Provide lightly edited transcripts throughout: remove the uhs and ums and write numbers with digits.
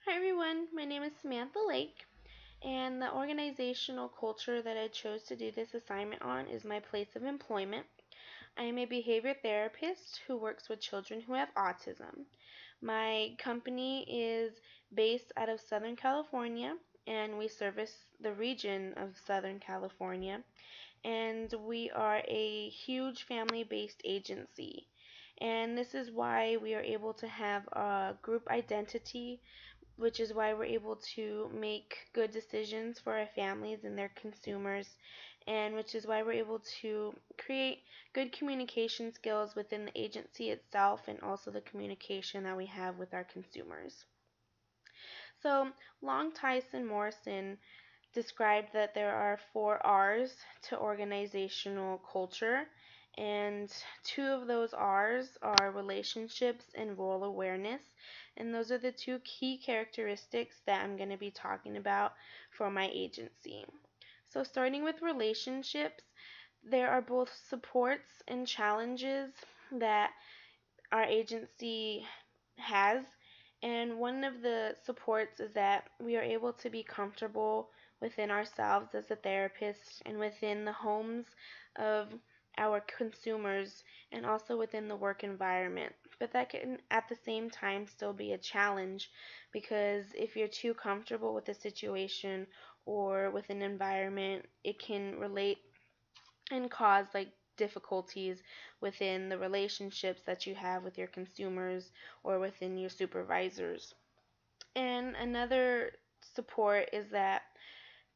Hi everyone, my name is Samantha Lake, and the organizational culture that I chose to do this assignment on is my place of employment. I am a behavior therapist who works with children who have autism. My company is based out of Southern California, and we service the region of Southern California, and we are a huge family-based agency. And this is why we are able to have a group identity, which is why we're able to make good decisions for our families and their consumers, and which is why we're able to create good communication skills within the agency itself and also the communication that we have with our consumers. So, Long Tyson Morrison described that there are 4 R's to organizational culture, and 2 of those R's are relationships and role awareness, and those are the 2 key characteristics that I'm going to be talking about for my agency. So starting with relationships, there are both supports and challenges that our agency has. And one of the supports is that we are able to be comfortable within ourselves as a therapist and within the homes of our consumers and also within the work environment. But that can at the same time still be a challenge, because if you're too comfortable with a situation or with an environment, it can relate and cause difficulties within the relationships that you have with your consumers or within your supervisors. And another support is that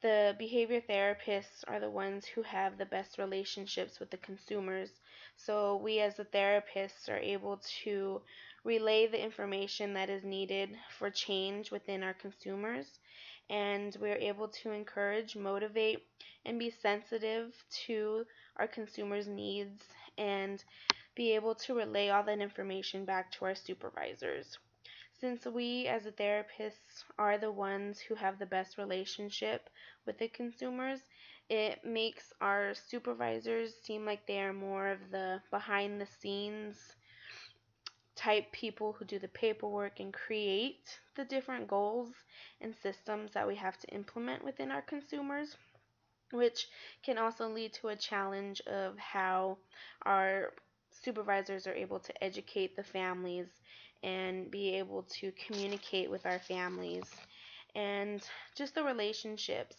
the behavior therapists are the ones who have the best relationships with the consumers. So we as the therapists are able to relay the information that is needed for change within our consumers, and we're able to encourage, motivate, and be sensitive to our consumers' needs and be able to relay all that information back to our supervisors. Since we as a therapists are the ones who have the best relationship with the consumers, it makes our supervisors seem like they are more of the behind the scenes type people who do the paperwork and create the different goals and systems that we have to implement within our consumers, which can also lead to a challenge of how our supervisors are able to educate the families and be able to communicate with our families. And just the relationships,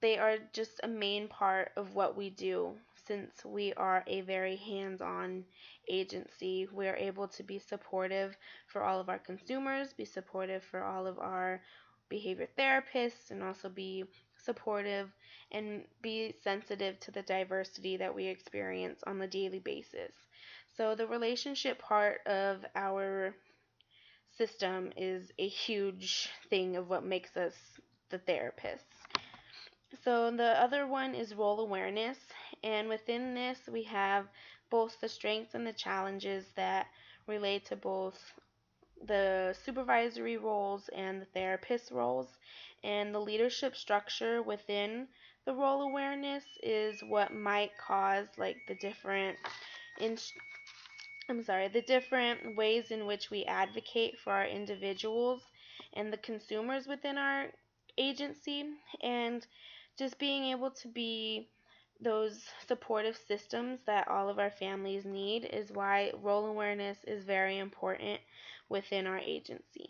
they are just a main part of what we do. Since we are a very hands-on agency, we are able to be supportive for all of our consumers, be supportive for all of our behavior therapists, and also be supportive and be sensitive to the diversity that we experience on the daily basis. So the relationship part of our system is a huge thing of what makes us the therapists. So the other one is role awareness, and within this we have both the strengths and the challenges that relate to both the supervisory roles and the therapist roles. And the leadership structure within the role awareness is what might cause the different in the different ways in which we advocate for our individuals and the consumers within our agency, and just being able to be those supportive systems that all of our families need is why role awareness is very important within our agency.